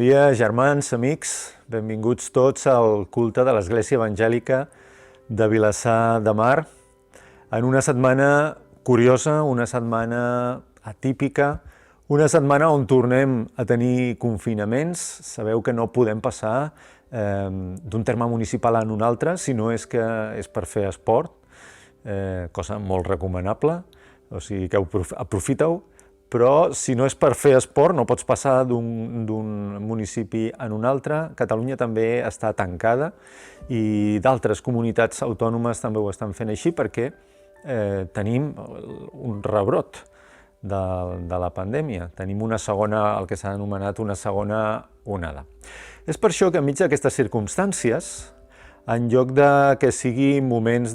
dia, germans, amics, benvinguts tots al culte de l'Església Evangèlica de Vilassar de Mar, en una setmana curiosa, una setmana atípica, una setmana on tornem a tenir confinaments. Sabeu que no podem passar d'un terme municipal a un altre, si no és que és per fer esport, cosa molt recomanable, o sigui que aprofiteu. Però si no és per fer esport, no pots passar d'un municipi en un altre. Catalunya també està tancada i d'altres comunitats autònomes també ho estan fent així perquè tenim un rebrot de la pandèmia. Tenim una segona, el que s'ha anomenat una segona onada. És per això que enmig d'aquestes circumstàncies, en lloc de que sigui moments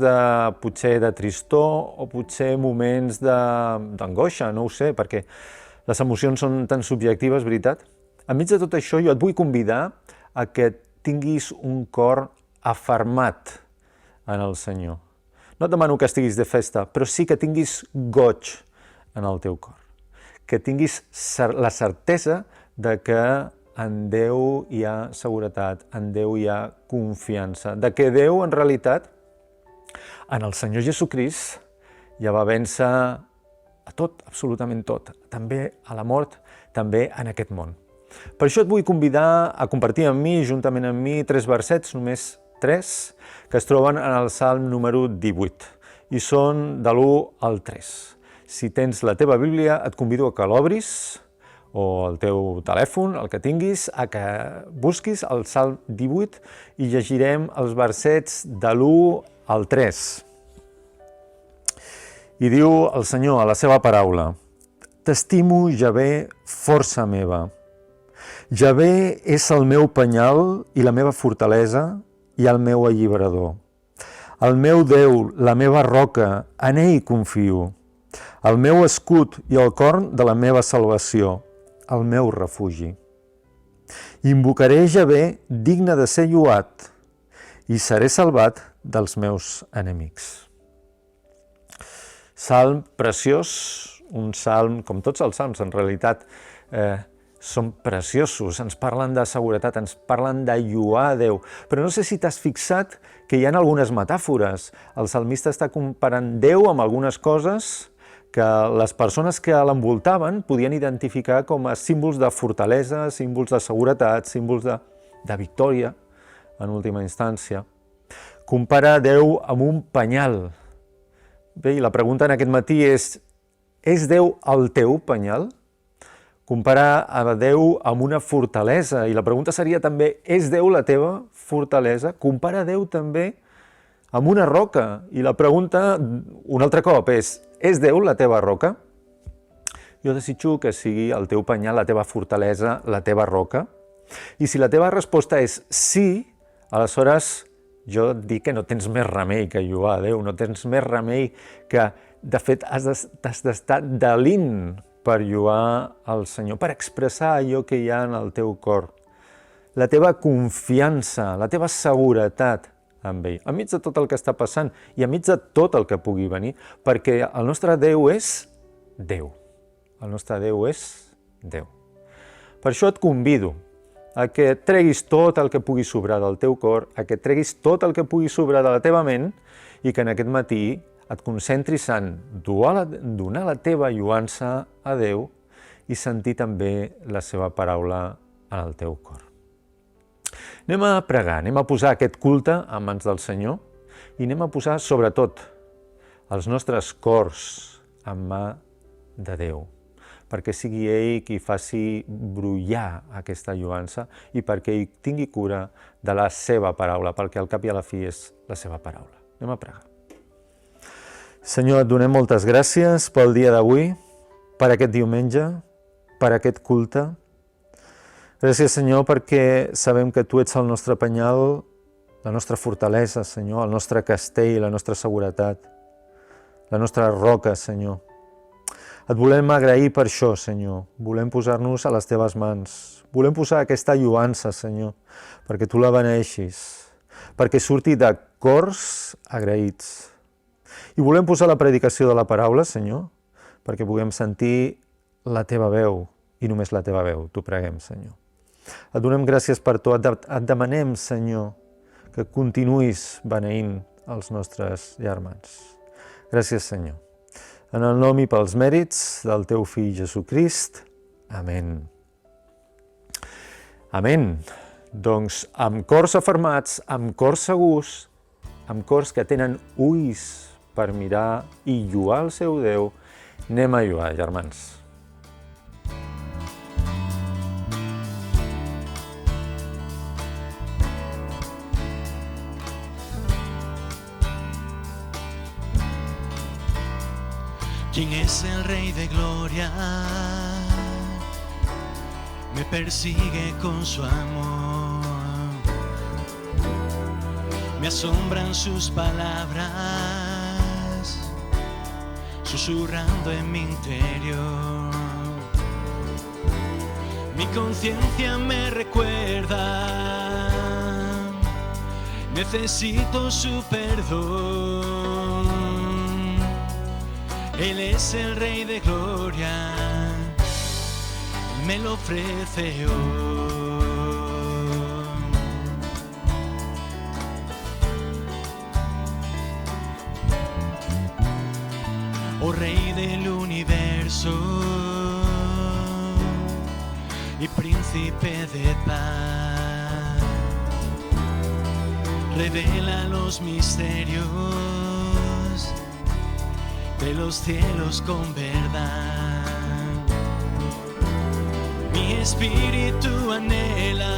potser de tristor o potser moments d'angoixa, no ho sé, perquè les emocions són tan subjectives, veritat? Enmig de tot això jo et vull convidar a que tinguis un cor afermat en el Senyor. No et demano que estiguis de festa, però sí que tinguis goig en el teu cor. Que tinguis la certesa de que en Déu hi ha seguretat, en Déu hi ha confiança, de que Déu, en realitat, en el Senyor Jesucrist, ja va vèncer a tot, absolutament tot, també a la mort, també en aquest món. Per això et vull convidar a compartir amb mi, juntament amb mi, 3 versets, només 3, que es troben en el Salm número 18, i són de l'1 al 3. Si tens la teva Bíblia, et convido a que l'obris, o el teu telèfon, el que tinguis, a que busquis el Salm 18 i llegirem els versets de l'1 al 3. I diu el Senyor a la seva paraula: «T'estimo, Javé, força meva. Javé és el meu penyal i la meva fortalesa i el meu alliberador. El meu Déu, la meva roca, en ell confio. El meu escut i el corn de la meva salvació, el meu refugi. Invocaré Javé digne de ser lloat i seré salvat dels meus enemics». Salm preciós, un salm, com tots els salms en realitat, són preciosos, ens parlen de seguretat, ens parlen de lloar a Déu. Però no sé si t'has fixat que hi ha algunes metàfores. El salmista està comparant Déu amb algunes coses que les persones que l'envoltaven podien identificar com a símbols de fortalesa, símbols de seguretat, símbols de victòria, en última instància. Compara Déu amb un penyal. Bé, i la pregunta en aquest matí és Déu el teu penyal? Compara a Déu amb una fortalesa, i la pregunta seria també, és Déu la teva fortalesa? Compara Déu també amb una roca, i la pregunta, un altre cop, és Déu la teva roca? Jo desitjo que sigui el teu penyal, la teva fortalesa, la teva roca. I si la teva resposta és sí, aleshores jo et dic que no tens més remei que lloar a Déu, no tens més remei que, de fet, has d'estar delint per lloar al Senyor, per expressar allò que hi ha en el teu cor. La teva confiança, la teva seguretat amb ell, enmig de tot el que està passant i enmig de tot el que pugui venir, perquè el nostre Déu és Déu. El nostre Déu és Déu. Per això et convido a que treguis tot el que pugui sobrar del teu cor, a que treguis tot el que pugui sobrar de la teva ment i que en aquest matí et concentris en donar la teva lloança a Déu i sentir també la seva paraula en el teu cor. Anem a pregar, anem a posar aquest culte en mans del Senyor i anem a posar, sobretot, els nostres cors en mà de Déu, perquè sigui ell qui faci brollar aquesta lloança i perquè ell tingui cura de la seva paraula, perquè al cap i a la fi és la seva paraula. Anem a pregar. Senyor, et donem moltes gràcies pel dia d'avui, per aquest diumenge, per aquest culte. Gràcies, Senyor, perquè sabem que Tu ets el nostre penyal, la nostra fortalesa, Senyor, el nostre castell, la nostra seguretat, la nostra roca, Senyor. Et volem agrair per això, Senyor. Volem posar-nos a les Teves mans. Volem posar aquesta lloança, Senyor, perquè Tu la beneixis, perquè surti de cors agraïts. I volem posar la predicació de la paraula, Senyor, perquè puguem sentir la Teva veu, i només la Teva veu. T'ho preguem, Senyor. Et donem gràcies per tot. Et demanem, Senyor, que continuïs beneint els nostres germans. Gràcies, Senyor. En el nom i pels mèrits del teu fill Jesucrist. Amén. Amén. Doncs amb cors afermats, amb cors segurs, amb cors que tenen ulls per mirar i lluar el seu Déu, anem a lluar, germans. ¿Quién es el Rey de Gloria? Me persigue con su amor. Me asombran sus palabras, susurrando en mi interior. Mi conciencia me recuerda, necesito su perdón. Él es el Rey de Gloria, Él me lo ofrece hoy. Oh Rey del universo y Príncipe de paz, revela los misterios de los cielos con verdad. Mi espíritu anhela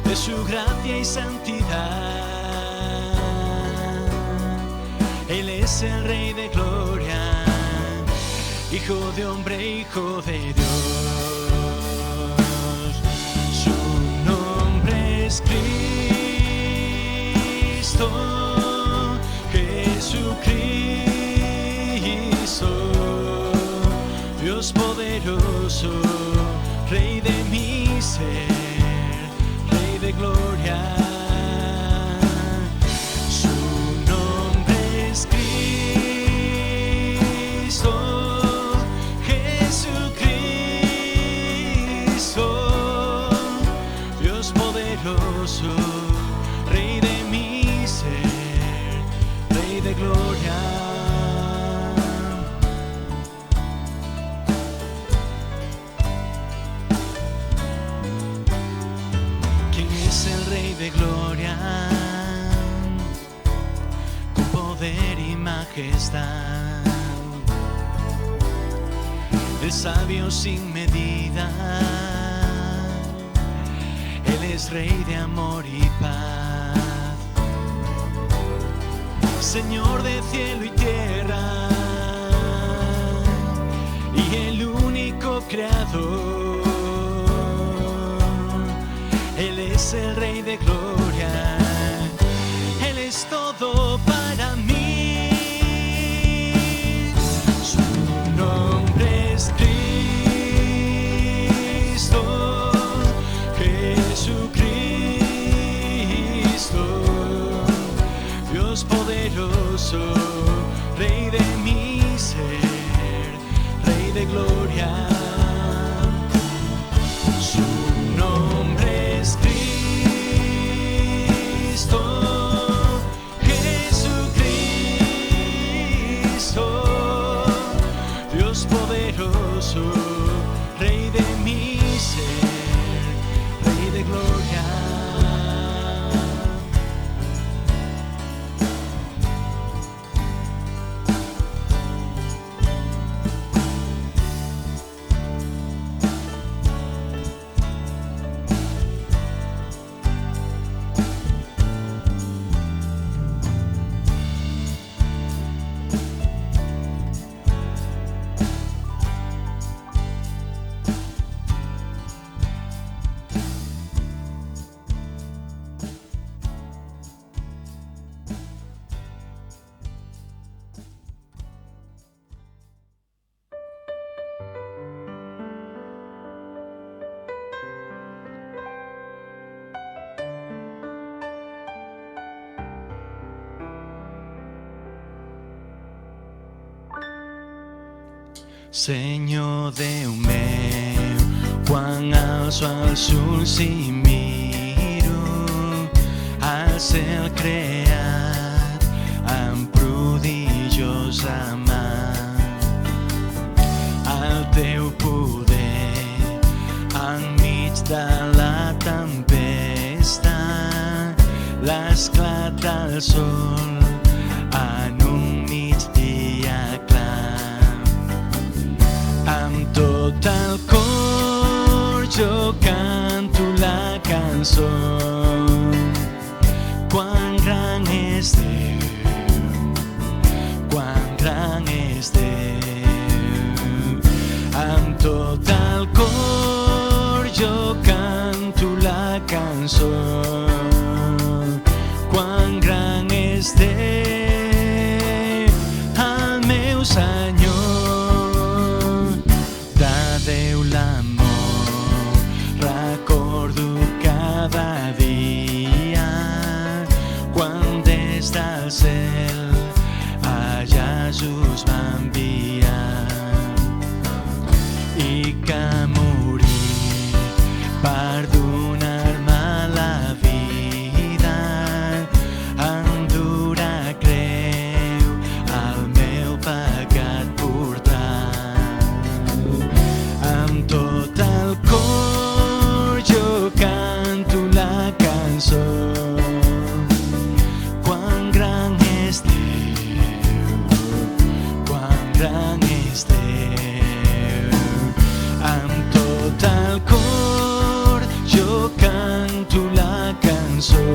de su gracia y santidad. Él es el Rey de Gloria, Hijo de hombre, Hijo de Dios. Su nombre es Cristo, Jesucristo, Dios poderoso, Rey de mi ser, Rey de gloria. Su nombre es Cristo, Jesucristo, Dios poderoso, Rey de mi ser, Rey de gloria. ¿Quién es el Rey de gloria? Con poder y majestad, el sabio sin medida. Él es Rey de amor y paz, Señor de cielo y tierra, y el único creador. Él es el Rey de gloria, Él es todo para mí. Su nombre es Cristo, Jesucristo, Dios poderoso, Rey de mi ser, Rey de gloria. Su nombre es Cristo, Jesucristo, Dios poderoso, Rey de mi ser, Rey de gloria. Senyor Déu meu, Quan alço els ulls i miro al cel creat amb prodigiosa mà, el teu poder enmig de la tempesta, l'esclat del sol en un migdia clar. Amb tot el cor jo canto la cançó. Quan gran és Déu, quan gran és Déu. Amb tot el cor jo canto la cançó. Quan gran és Déu, el meu Senyor. De Déu l'amor recordo cada dia, quan des del cel a Jesús va enviar, i que morir per donar-me la vida, endurar creu el meu pecat portar. Amb tot el cor jo canto la cançó. Quan gran és Déu, quan gran és Déu. Amb tot el cor jo canto la cançó.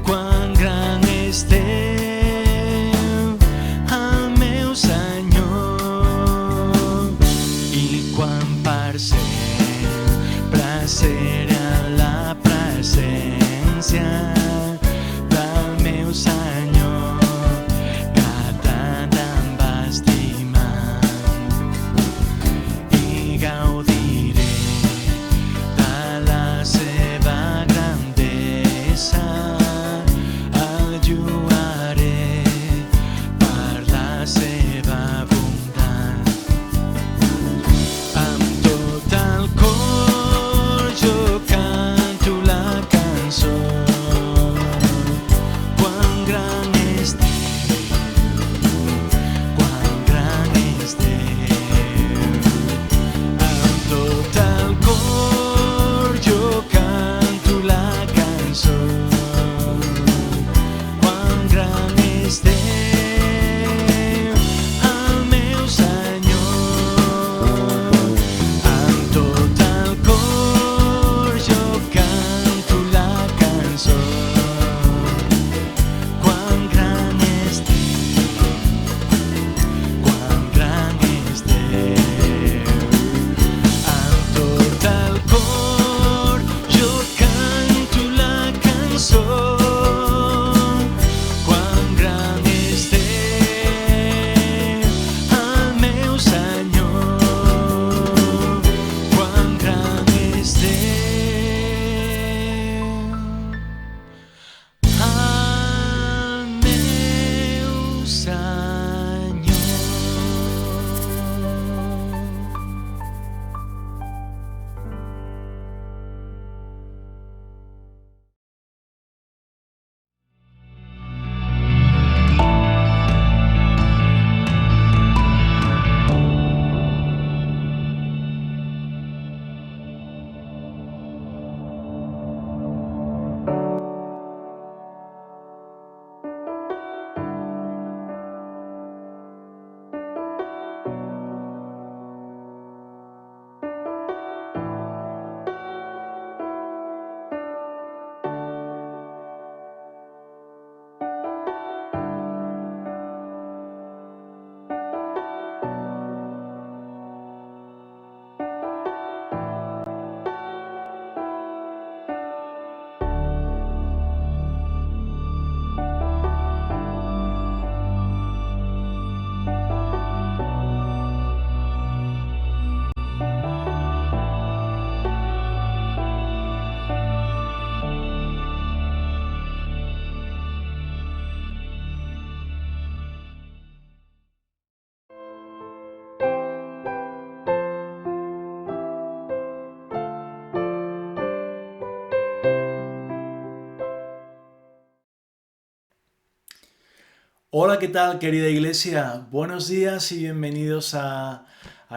Quan gran és Déu, el meu Senyor. I quan per sempre serà la presència del meu Senyor, que tant em va estimar, i gaudiré de la seva grandesa. Hola, ¿qué tal, querida iglesia? Buenos días y bienvenidos a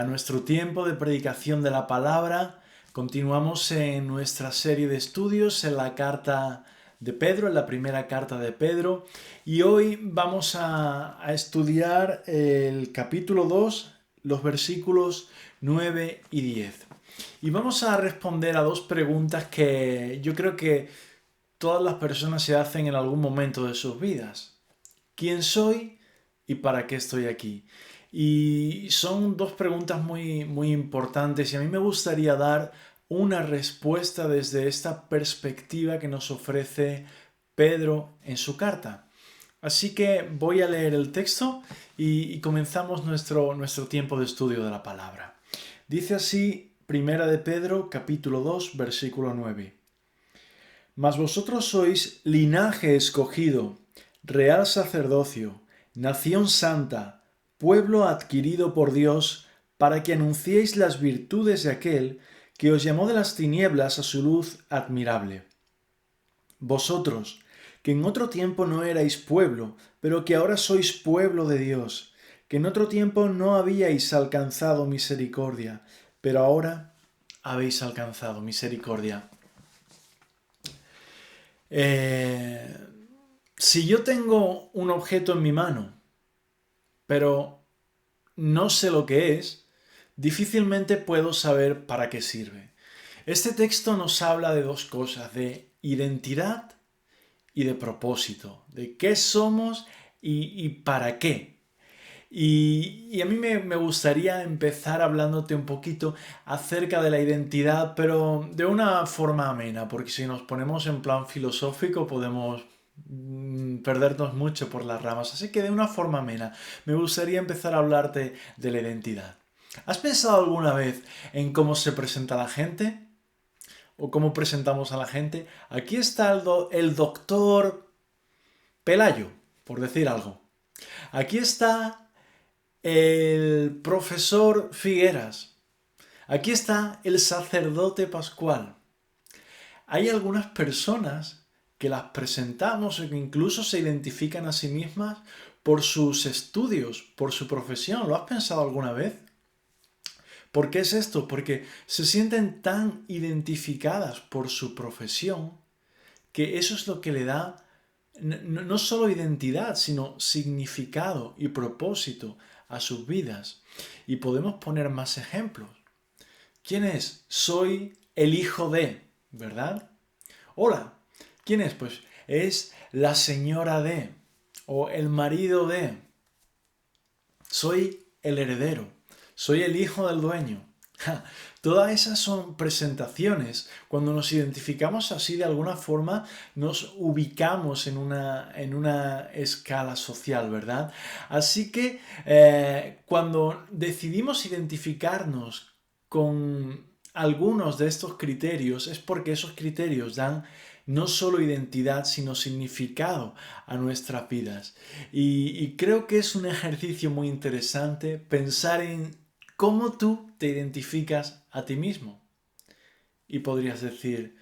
nuestro tiempo de predicación de la palabra. Continuamos en nuestra serie de estudios en la carta de Pedro, en la primera carta de Pedro, y hoy vamos a estudiar el capítulo 2, los versículos 9 y 10. Y vamos a responder a dos preguntas que yo creo que todas las personas se hacen en algún momento de sus vidas. ¿Quién soy y para qué estoy aquí? Y son dos preguntas muy importantes y a mí me gustaría dar una respuesta desde esta perspectiva que nos ofrece Pedro en su carta. Así que voy a leer el texto y comenzamos nuestro tiempo de estudio de la palabra. Dice así, Primera de Pedro, capítulo 2, versículo 9. Mas vosotros sois linaje escogido, real sacerdocio, nación santa, pueblo adquirido por Dios, para que anunciéis las virtudes de aquel que os llamó de las tinieblas a su luz admirable. Vosotros, que en otro tiempo no erais pueblo, pero que ahora sois pueblo de Dios, que en otro tiempo no habíais alcanzado misericordia, pero ahora habéis alcanzado misericordia. Si yo tengo un objeto en mi mano, pero no sé lo que es, difícilmente puedo saber para qué sirve. Este texto nos habla de dos cosas, de identidad y de propósito, de qué somos y para qué. Y a mí me gustaría empezar hablándote un poquito acerca de la identidad, pero de una forma amena, porque si nos ponemos en plan filosófico podemos perdernos mucho por las ramas. Así que de una forma amena, me gustaría empezar a hablarte de la identidad. ¿Has pensado alguna vez en cómo se presenta la gente? ¿O cómo presentamos a la gente? Aquí está el doctor Pelayo, por decir algo. Aquí está el profesor Figueras. Aquí está el sacerdote Pascual. Hay algunas personas que las presentamos o que incluso se identifican a sí mismas por sus estudios, por su profesión. ¿Lo has pensado alguna vez? ¿Por qué es esto? Porque se sienten tan identificadas por su profesión que eso es lo que le da no solo identidad, sino significado y propósito a sus vidas. Y podemos poner más ejemplos. ¿Quién es? Soy el hijo de, ¿verdad? Hola, ¿quién es? Pues es la señora de o el marido de. Soy el heredero, soy el hijo del dueño. Todas esas son presentaciones. Cuando nos identificamos así de alguna forma, nos ubicamos en una escala social, ¿verdad? Así que cuando decidimos identificarnos con algunos de estos criterios, es porque esos criterios dan no solo identidad, sino significado a nuestras vidas. Y creo que es un ejercicio muy interesante pensar en cómo tú te identificas a ti mismo. Y podrías decir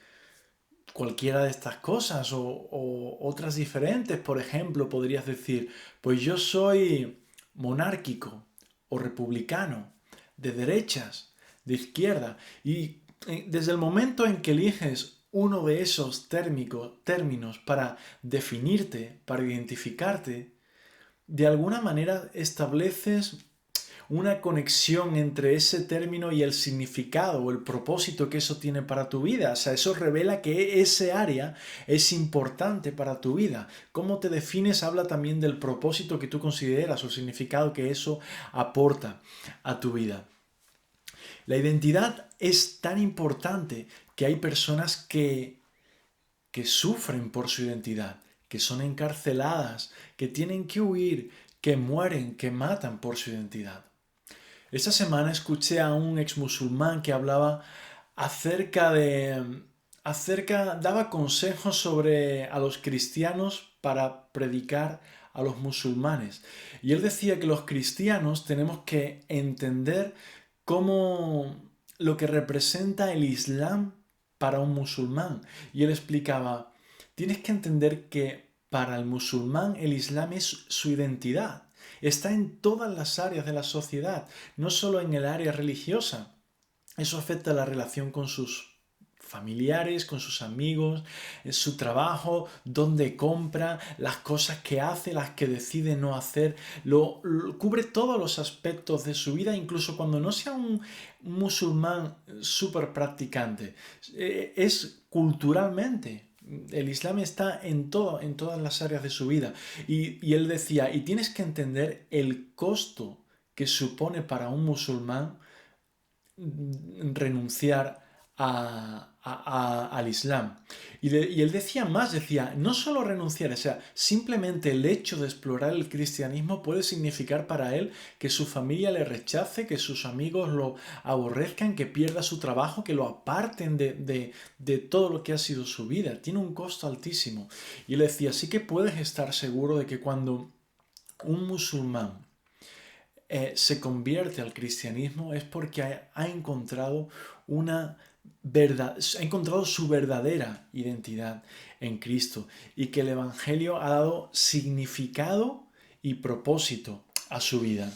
cualquiera de estas cosas o otras diferentes. Por ejemplo, podrías decir, pues yo soy monárquico o republicano, de derechas, de izquierda. Y desde el momento en que eliges uno de esos términos para definirte, para identificarte, de alguna manera estableces una conexión entre ese término y el significado o el propósito que eso tiene para tu vida. O sea, eso revela que ese área es importante para tu vida. Cómo te defines habla también del propósito que tú consideras o significado que eso aporta a tu vida. La identidad es tan importante que hay personas que sufren por su identidad, que son encarceladas, que tienen que huir, que mueren, que matan por su identidad. Esta semana escuché a un exmusulmán que hablaba daba consejos a los cristianos para predicar a los musulmanes. Y él decía que los cristianos tenemos que entender cómo lo que representa el Islam para un musulmán. Y él explicaba, tienes que entender que para el musulmán el Islam es su identidad. Está en todas las áreas de la sociedad, no solo en el área religiosa. Eso afecta la relación con sus familiares, con sus amigos, su trabajo, dónde compra, las cosas que hace, las que decide no hacer, cubre todos los aspectos de su vida, incluso cuando no sea un musulmán súper practicante. Es culturalmente. El Islam está en todas las áreas de su vida. Y él decía, y tienes que entender el costo que supone para un musulmán renunciar al Islam. Y él decía más, decía, no solo renunciar, o sea, simplemente el hecho de explorar el cristianismo puede significar para él que su familia le rechace, que sus amigos lo aborrezcan, que pierda su trabajo, que lo aparten de todo lo que ha sido su vida. Tiene un costo altísimo. Y él decía, sí que puedes estar seguro de que cuando un musulmán se convierte al cristianismo es porque ha encontrado ha encontrado su verdadera identidad en Cristo y que el Evangelio ha dado significado y propósito a su vida.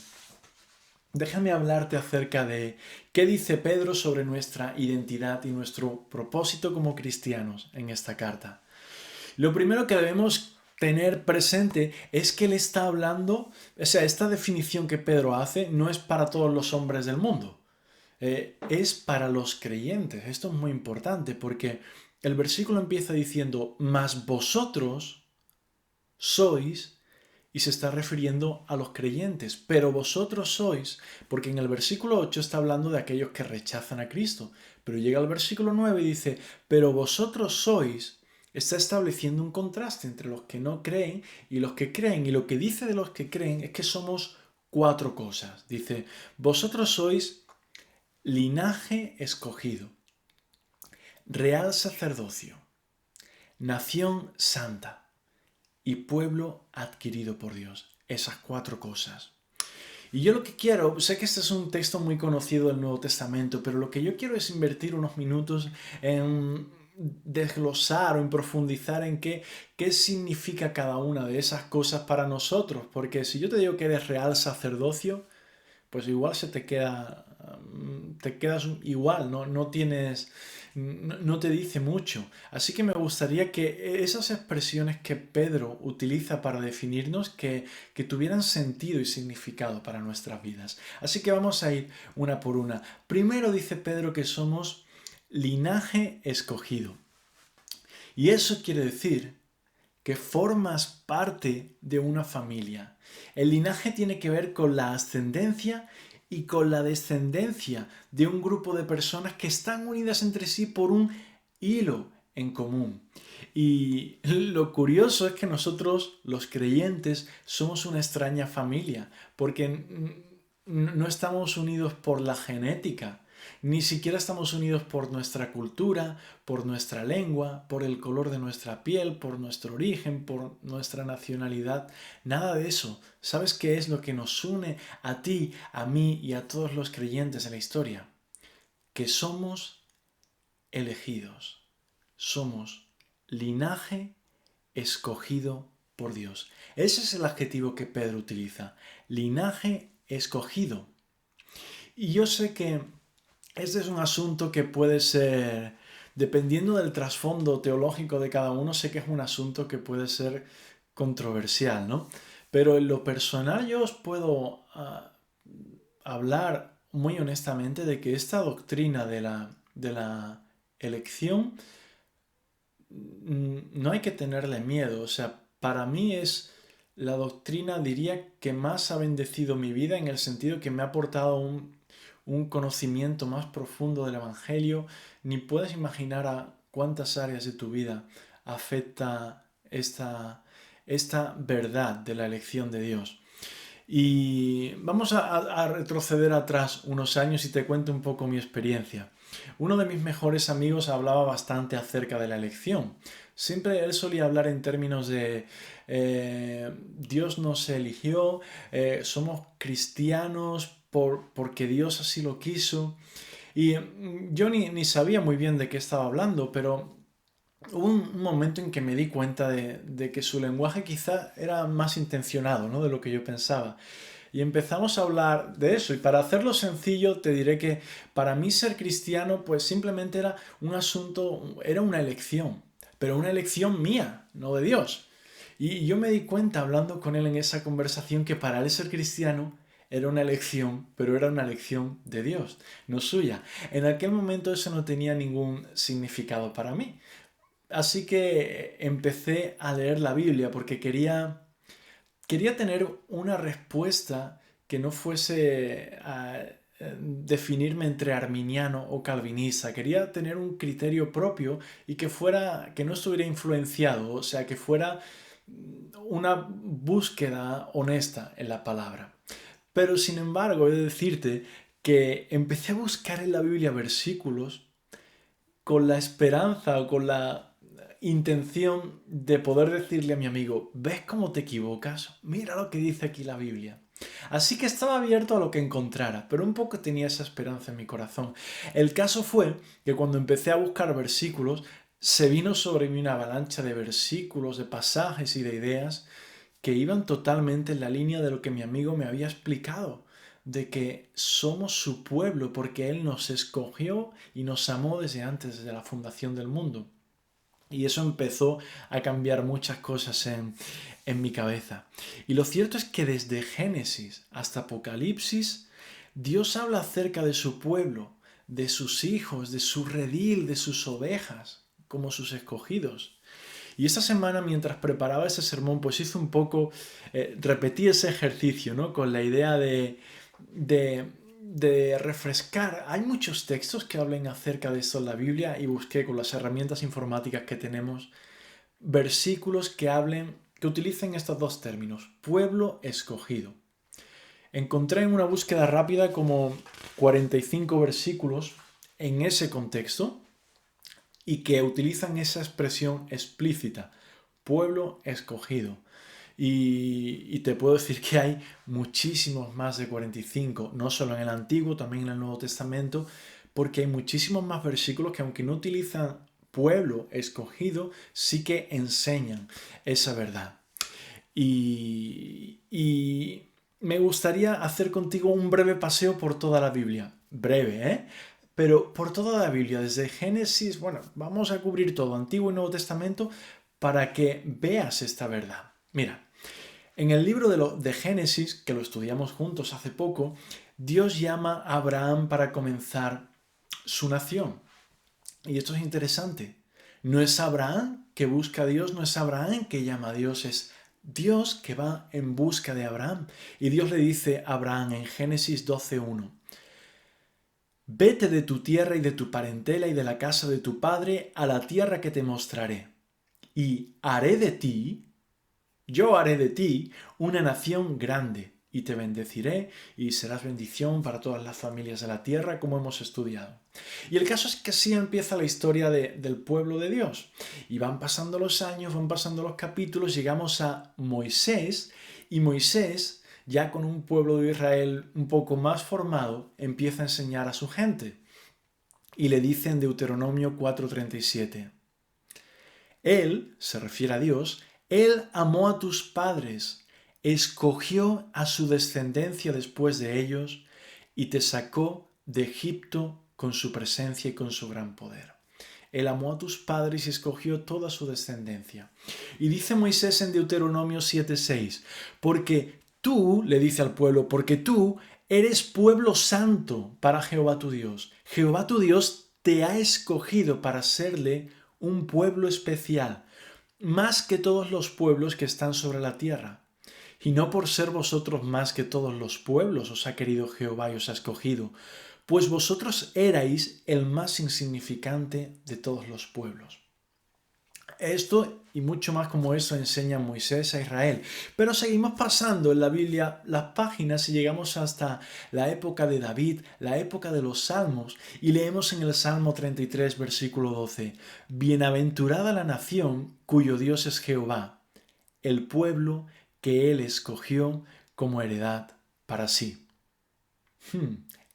Déjame hablarte acerca de qué dice Pedro sobre nuestra identidad y nuestro propósito como cristianos en esta carta. Lo primero que debemos tener presente es que él está hablando, o sea, esta definición que Pedro hace no es para todos los hombres del mundo, es para los creyentes. Esto es muy importante porque el versículo empieza diciendo, mas vosotros sois, y se está refiriendo a los creyentes, pero vosotros sois, porque en el versículo 8 está hablando de aquellos que rechazan a Cristo, pero llega al versículo 9 y dice, pero vosotros sois. Está estableciendo un contraste entre los que no creen y los que creen. Y lo que dice de los que creen es que somos 4 cosas. Dice, vosotros sois linaje escogido, real sacerdocio, nación santa y pueblo adquirido por Dios. Esas 4 cosas. Y yo lo que quiero, sé que este es un texto muy conocido del Nuevo Testamento, pero lo que yo quiero es invertir unos minutos en desglosar o en profundizar en qué significa cada una de esas cosas para nosotros. Porque si yo te digo que eres real sacerdocio, pues igual te quedas igual, no tienes, no te dice mucho. Así que me gustaría que esas expresiones que Pedro utiliza para definirnos, que tuvieran sentido y significado para nuestras vidas. Así que vamos a ir una por una. Primero dice Pedro que somos linaje escogido. Y eso quiere decir que formas parte de una familia. El linaje tiene que ver con la ascendencia y con la descendencia de un grupo de personas que están unidas entre sí por un hilo en común. Y lo curioso es que nosotros, los creyentes, somos una extraña familia, porque no estamos unidos por la genética, ni siquiera estamos unidos por nuestra cultura, por nuestra lengua, por el color de nuestra piel, por nuestro origen, por nuestra nacionalidad. Nada de eso. ¿Sabes qué es lo que nos une a ti, a mí y a todos los creyentes en la historia? Que somos elegidos. Somos linaje escogido por Dios. Ese es el adjetivo que Pedro utiliza. Linaje escogido. Y yo sé que este es un asunto que puede ser, dependiendo del trasfondo teológico de cada uno, sé que es un asunto que puede ser controversial, ¿no? Pero en lo personal yo os puedo hablar muy honestamente de que esta doctrina de la elección no hay que tenerle miedo. O sea, para mí es la doctrina, diría, que más ha bendecido mi vida, en el sentido que me ha aportado un conocimiento más profundo del Evangelio. Ni puedes imaginar a cuántas áreas de tu vida afecta esta verdad de la elección de Dios. Y vamos a retroceder atrás unos años y te cuento un poco mi experiencia. Uno de mis mejores amigos hablaba bastante acerca de la elección. Siempre él solía hablar en términos de Dios nos eligió, somos cristianos porque Dios así lo quiso. Y yo ni sabía muy bien de qué estaba hablando, pero hubo un momento en que me di cuenta de que su lenguaje quizá era más intencionado, ¿no?, de lo que yo pensaba. Y empezamos a hablar de eso. Y para hacerlo sencillo, te diré que para mí ser cristiano, pues simplemente era un asunto, era una elección. Pero una elección mía, no de Dios. Y yo me di cuenta hablando con él en esa conversación que para él ser cristiano era una elección, pero era una elección de Dios, no suya. En aquel momento eso no tenía ningún significado para mí. Así que empecé a leer la Biblia porque quería tener una respuesta que no fuese a definirme entre arminiano o calvinista. Quería tener un criterio propio y que no estuviera influenciado, o sea, que fuera una búsqueda honesta en la palabra. Pero sin embargo, he de decirte que empecé a buscar en la Biblia versículos con la esperanza o con la intención de poder decirle a mi amigo, ¿ves cómo te equivocas? Mira lo que dice aquí la Biblia. Así que estaba abierto a lo que encontrara, pero un poco tenía esa esperanza en mi corazón. El caso fue que cuando empecé a buscar versículos, se vino sobre mí una avalancha de versículos, de pasajes y de ideas que iban totalmente en la línea de lo que mi amigo me había explicado, de que somos su pueblo porque Él nos escogió y nos amó desde antes, desde la fundación del mundo. Y eso empezó a cambiar muchas cosas en mi cabeza. Y lo cierto es que desde Génesis hasta Apocalipsis, Dios habla acerca de su pueblo, de sus hijos, de su redil, de sus ovejas, como sus escogidos. Y esta semana, mientras preparaba ese sermón, pues hice un poco, repetí ese ejercicio, ¿no? Con la idea de refrescar. Hay muchos textos que hablen acerca de esto en la Biblia y busqué con las herramientas informáticas que tenemos versículos que utilicen estos dos términos, pueblo escogido. Encontré en una búsqueda rápida como 45 versículos en ese contexto y que utilizan esa expresión explícita, pueblo escogido. Y te puedo decir que hay muchísimos más de 45, no solo en el Antiguo, también en el Nuevo Testamento, porque hay muchísimos más versículos que aunque no utilizan pueblo escogido, sí que enseñan esa verdad. Y me gustaría hacer contigo un breve paseo por toda la Biblia. Breve, ¿eh? Pero por toda la Biblia, desde Génesis, bueno, vamos a cubrir todo, Antiguo y Nuevo Testamento, para que veas esta verdad. Mira, en el libro de Génesis, que lo estudiamos juntos hace poco, Dios llama a Abraham para comenzar su nación. Y esto es interesante. No es Abraham que busca a Dios, no es Abraham que llama a Dios, es Dios que va en busca de Abraham. Y Dios le dice a Abraham en Génesis 12:1, vete de tu tierra y de tu parentela y de la casa de tu padre a la tierra que te mostraré. Y yo haré de ti una nación grande y te bendeciré y serás bendición para todas las familias de la tierra, como hemos estudiado. Y el caso es que así empieza la historia del pueblo de Dios. Y van pasando los años, van pasando los capítulos, llegamos a Moisés, y Moisés, ya con un pueblo de Israel un poco más formado, empieza a enseñar a su gente. Y le dice en Deuteronomio 4:37, Él, se refiere a Dios, Él amó a tus padres, escogió a su descendencia después de ellos y te sacó de Egipto con su presencia y con su gran poder. Él amó a tus padres y escogió toda su descendencia. Y dice Moisés en Deuteronomio 7:6, porque tú, le dice al pueblo, porque tú eres pueblo santo para Jehová tu Dios. Jehová tu Dios te ha escogido para serle un pueblo especial, más que todos los pueblos que están sobre la tierra. Y no por ser vosotros más que todos los pueblos os ha querido Jehová y os ha escogido, pues vosotros erais el más insignificante de todos los pueblos. Esto y mucho más como eso enseña Moisés a Israel. Pero seguimos pasando en la Biblia las páginas y llegamos hasta la época de David, la época de los Salmos, y leemos en el Salmo 33, versículo 12, bienaventurada la nación cuyo Dios es Jehová, el pueblo que él escogió como heredad para sí.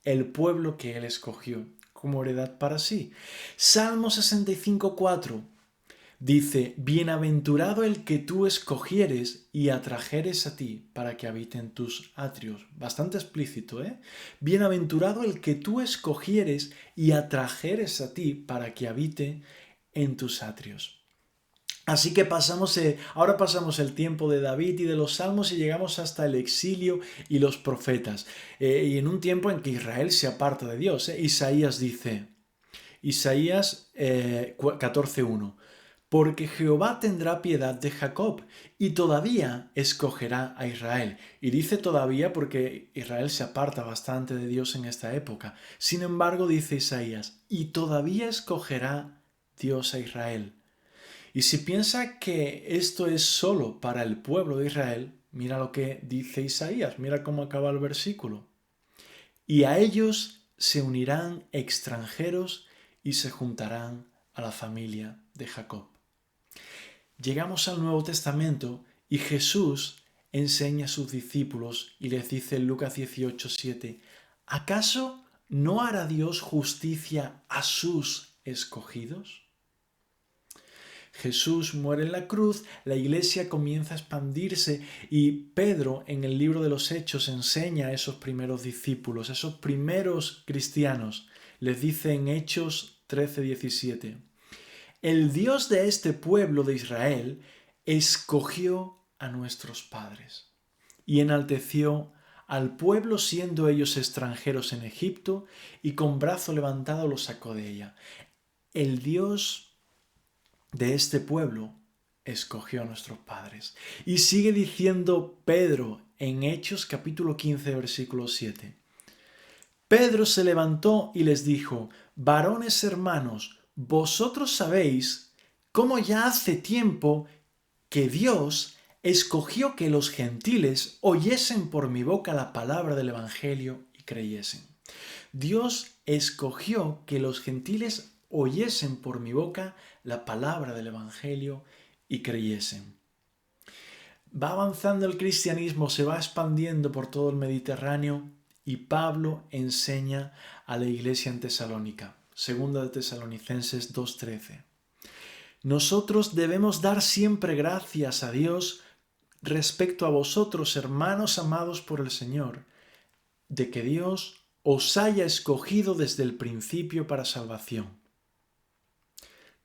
El pueblo que él escogió como heredad para sí. Salmo 65:4. dice, bienaventurado el que tú escogieres y atrajeres a ti para que habite en tus atrios. Bastante explícito, ¿eh? Bienaventurado el que tú escogieres y atrajeres a ti para que habite en tus atrios. Así que ahora pasamos el tiempo de David y de los salmos y llegamos hasta el exilio y los profetas. Y en un tiempo en que Israel se aparta de Dios. Isaías dice, Isaías 14:1, porque Jehová tendrá piedad de Jacob y todavía escogerá a Israel. Y dice todavía porque Israel se aparta bastante de Dios en esta época. Sin embargo, dice Isaías, y todavía escogerá Dios a Israel. Y si piensa que esto es solo para el pueblo de Israel, mira lo que dice Isaías, mira cómo acaba el versículo. Y a ellos se unirán extranjeros y se juntarán a la familia de Jacob. Llegamos al Nuevo Testamento y Jesús enseña a sus discípulos y les dice en Lucas 18:7, ¿acaso no hará Dios justicia a sus escogidos? Jesús muere en la cruz, la iglesia comienza a expandirse y Pedro en el libro de los Hechos enseña a esos primeros discípulos, esos primeros cristianos. Les dice en Hechos 13:17, el Dios de este pueblo de Israel escogió a nuestros padres y enalteció al pueblo siendo ellos extranjeros en Egipto y con brazo levantado los sacó de ella. El Dios de este pueblo escogió a nuestros padres. Y sigue diciendo Pedro en Hechos capítulo 15 versículo 7. Pedro se levantó y les dijo, varones hermanos, vosotros sabéis cómo ya hace tiempo que Dios escogió que los gentiles oyesen por mi boca la palabra del Evangelio y creyesen. Dios escogió que los gentiles oyesen por mi boca la palabra del Evangelio y creyesen. Va avanzando el cristianismo, se va expandiendo por todo el Mediterráneo y Pablo enseña a la iglesia en Tesalónica. Segunda de Tesalonicenses 2:13. Nosotros debemos dar siempre gracias a Dios respecto a vosotros, hermanos amados por el Señor, de que Dios os haya escogido desde el principio para salvación.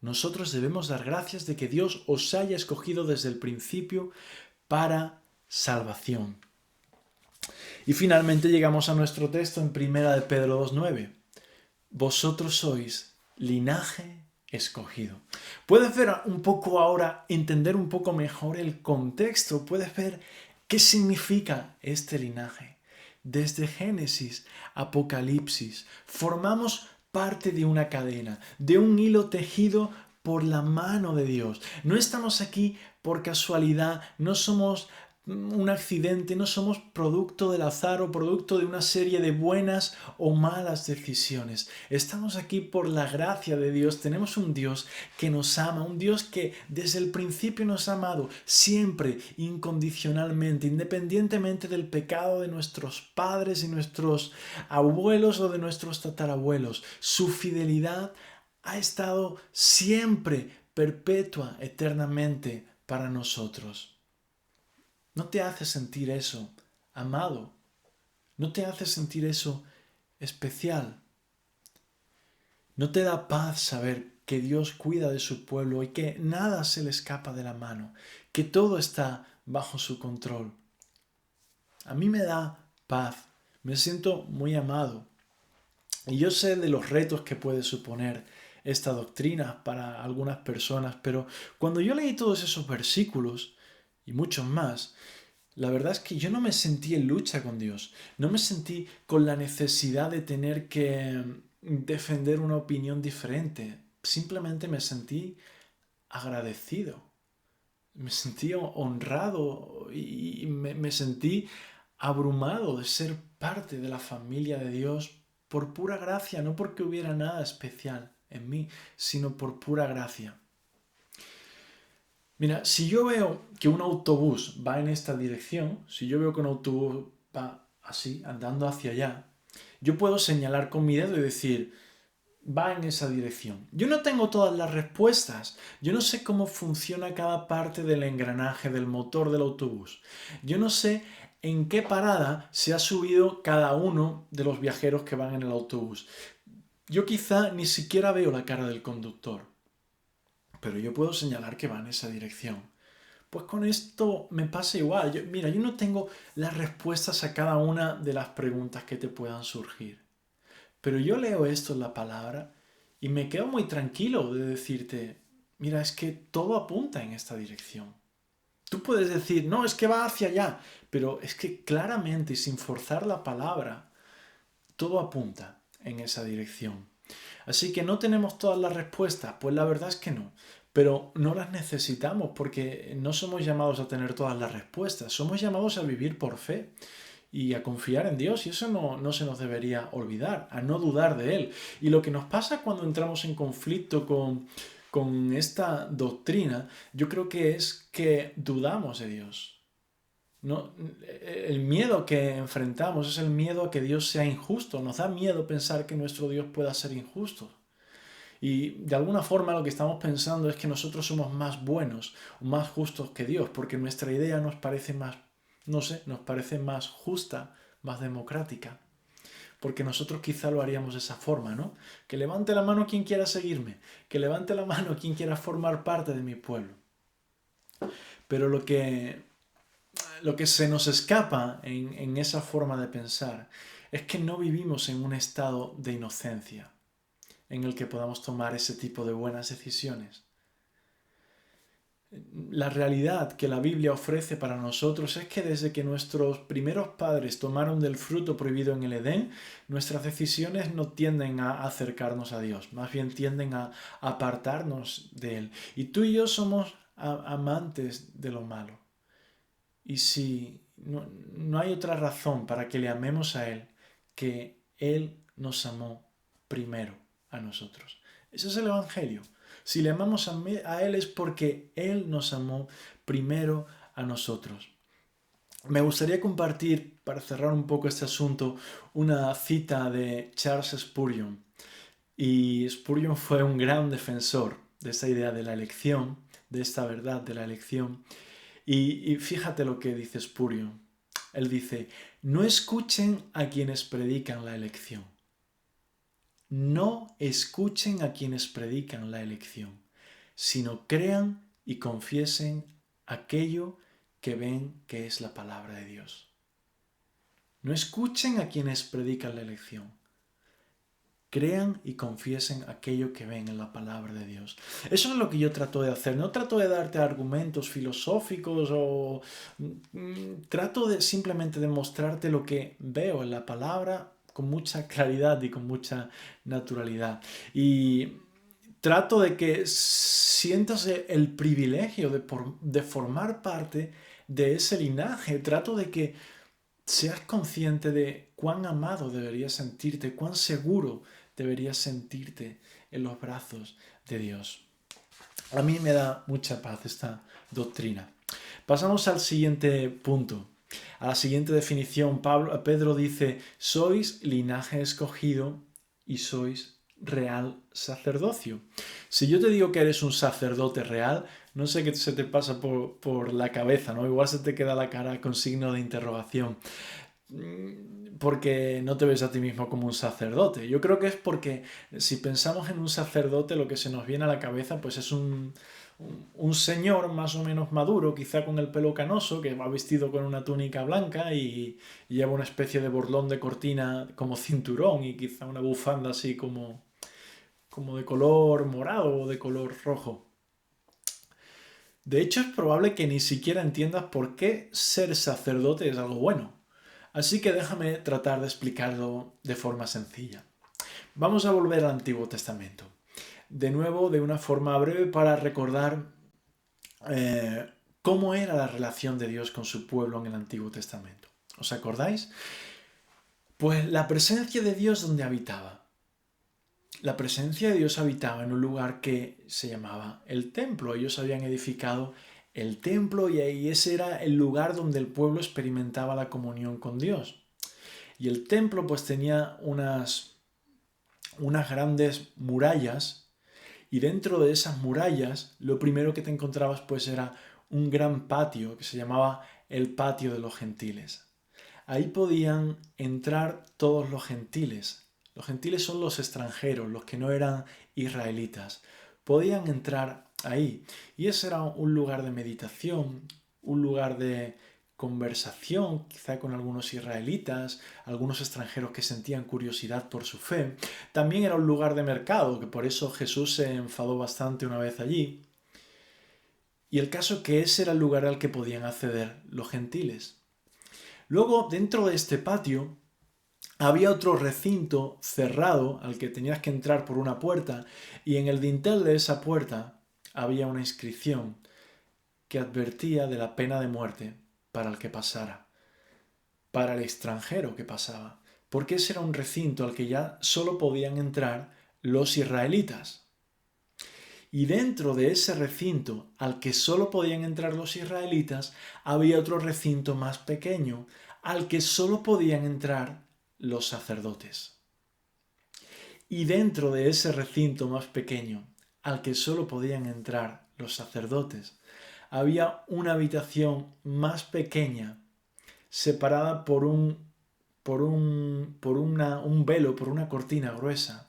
Nosotros debemos dar gracias de que Dios os haya escogido desde el principio para salvación. Y finalmente llegamos a nuestro texto en 1 de Pedro 2:9. Vosotros sois linaje escogido. Puedes ver un poco ahora, entender un poco mejor el contexto, puedes ver qué significa este linaje. Desde Génesis, Apocalipsis, formamos parte de una cadena, de un hilo tejido por la mano de Dios. No estamos aquí por casualidad, no somos un accidente, no somos producto del azar o producto de una serie de buenas o malas decisiones. Estamos aquí por la gracia de Dios. Tenemos un Dios que nos ama, un Dios que desde el principio nos ha amado, siempre, incondicionalmente, independientemente del pecado de nuestros padres y nuestros abuelos o de nuestros tatarabuelos. Su fidelidad ha estado siempre, perpetua, eternamente para nosotros. ¿No te hace sentir eso amado? ¿No te hace sentir eso especial? ¿No te da paz saber que Dios cuida de su pueblo y que nada se le escapa de la mano, que todo está bajo su control? A mí me da paz, me siento muy amado. Y yo sé de los retos que puede suponer esta doctrina para algunas personas, pero cuando yo leí todos esos versículos, y muchos más, la verdad es que yo no me sentí en lucha con Dios, no me sentí con la necesidad de tener que defender una opinión diferente, simplemente me sentí agradecido, me sentí honrado y me sentí abrumado de ser parte de la familia de Dios por pura gracia, no porque hubiera nada especial en mí, sino por pura gracia. Mira, si yo veo que un autobús va en esta dirección, si yo veo que un autobús va así, andando hacia allá, yo puedo señalar con mi dedo y decir, va en esa dirección. Yo no tengo todas las respuestas. Yo no sé cómo funciona cada parte del engranaje del motor del autobús. Yo no sé en qué parada se ha subido cada uno de los viajeros que van en el autobús. Yo quizá ni siquiera veo la cara del conductor, pero yo puedo señalar que va en esa dirección. Pues con esto me pasa igual. Yo no tengo las respuestas a cada una de las preguntas que te puedan surgir. Pero yo leo esto en la palabra y me quedo muy tranquilo de decirte, mira, es que todo apunta en esta dirección. Tú puedes decir, no, es que va hacia allá, pero es que claramente y sin forzar la palabra, todo apunta en esa dirección. Así que no tenemos todas las respuestas, pues la verdad es que no, pero no las necesitamos porque no somos llamados a tener todas las respuestas, somos llamados a vivir por fe y a confiar en Dios, y eso no se nos debería olvidar, a no dudar de Él. Y lo que nos pasa cuando entramos en conflicto con esta doctrina, yo creo que es que dudamos de Dios. No, el miedo que enfrentamos es el miedo a que Dios sea injusto. Nos da miedo pensar que nuestro Dios pueda ser injusto. Y de alguna forma lo que estamos pensando es que nosotros somos más buenos o más justos que Dios, porque nuestra idea nos parece más, no sé, nos parece más justa, más democrática. Porque nosotros quizá lo haríamos de esa forma, ¿no? Que levante la mano quien quiera seguirme, que levante la mano quien quiera formar parte de mi pueblo. Pero lo que se nos escapa en esa forma de pensar es que no vivimos en un estado de inocencia en el que podamos tomar ese tipo de buenas decisiones. La realidad que la Biblia ofrece para nosotros es que desde que nuestros primeros padres tomaron del fruto prohibido en el Edén, nuestras decisiones no tienden a acercarnos a Dios, más bien tienden a apartarnos de Él. Y tú y yo somos amantes de lo malo. Y si no hay otra razón para que le amemos a Él, que Él nos amó primero a nosotros. Ese es el Evangelio. Si le amamos a Él es porque Él nos amó primero a nosotros. Me gustaría compartir, para cerrar un poco este asunto, una cita de Charles Spurgeon. Y Spurgeon fue un gran defensor de esta idea de la elección, de esta verdad de la elección. Y fíjate lo que dice Spurgeon. Él dice, no escuchen a quienes predican la elección. No escuchen a quienes predican la elección, sino crean y confiesen aquello que ven que es la palabra de Dios. No escuchen a quienes predican la elección. Crean y confiesen aquello que ven en la palabra de Dios. Eso es lo que yo trato de hacer. No trato de darte argumentos filosóficos o trato de simplemente de mostrarte lo que veo en la palabra con mucha claridad y con mucha naturalidad. Y trato de que sientas el privilegio de formar parte de ese linaje. Trato de que seas consciente de cuán amado deberías sentirte, cuán seguro deberías sentirte en los brazos de Dios. A mí me da mucha paz esta doctrina. Pasamos al siguiente punto. A la siguiente definición, Pedro dice, sois linaje escogido y sois real sacerdocio. Si yo te digo que eres un sacerdote real, no sé qué se te pasa por la cabeza, ¿no? Igual se te queda la cara con signo de interrogación, porque no te ves a ti mismo como un sacerdote. Yo creo que es porque si pensamos en un sacerdote, lo que se nos viene a la cabeza pues es un señor más o menos maduro, quizá con el pelo canoso, que va vestido con una túnica blanca y lleva una especie de bordón de cortina como cinturón y quizá una bufanda así como de color morado o de color rojo. De hecho, es probable que ni siquiera entiendas por qué ser sacerdote es algo bueno. Así que déjame tratar de explicarlo de forma sencilla. Vamos a volver al Antiguo Testamento. De nuevo, de una forma breve para recordar cómo era la relación de Dios con su pueblo en el Antiguo Testamento. ¿Os acordáis? Pues la presencia de Dios donde habitaba. La presencia de Dios habitaba en un lugar que se llamaba el templo. Ellos habían edificado el templo y ahí ese era el lugar donde el pueblo experimentaba la comunión con Dios. Y el templo pues tenía unas unas grandes murallas, y dentro de esas murallas lo primero que te encontrabas pues era un gran patio que se llamaba el patio de los gentiles. Ahí podían entrar todos los gentiles. Los gentiles son los extranjeros, los que no eran israelitas. Podían entrar ahí. Y ese era un lugar de meditación, un lugar de conversación, quizá con algunos israelitas, algunos extranjeros que sentían curiosidad por su fe. También era un lugar de mercado, que por eso Jesús se enfadó bastante una vez allí. Y el caso es que ese era el lugar al que podían acceder los gentiles. Luego, dentro de este patio, había otro recinto cerrado al que tenías que entrar por una puerta, y en el dintel de esa puerta había una inscripción que advertía de la pena de muerte para el que pasara, para el extranjero que pasaba, porque ese era un recinto al que ya solo podían entrar los israelitas. Y dentro de ese recinto al que solo podían entrar los israelitas, había otro recinto más pequeño al que solo podían entrar los sacerdotes. Y dentro de ese recinto más pequeño al que solo podían entrar los sacerdotes, había una habitación más pequeña separada por un velo, por una cortina gruesa,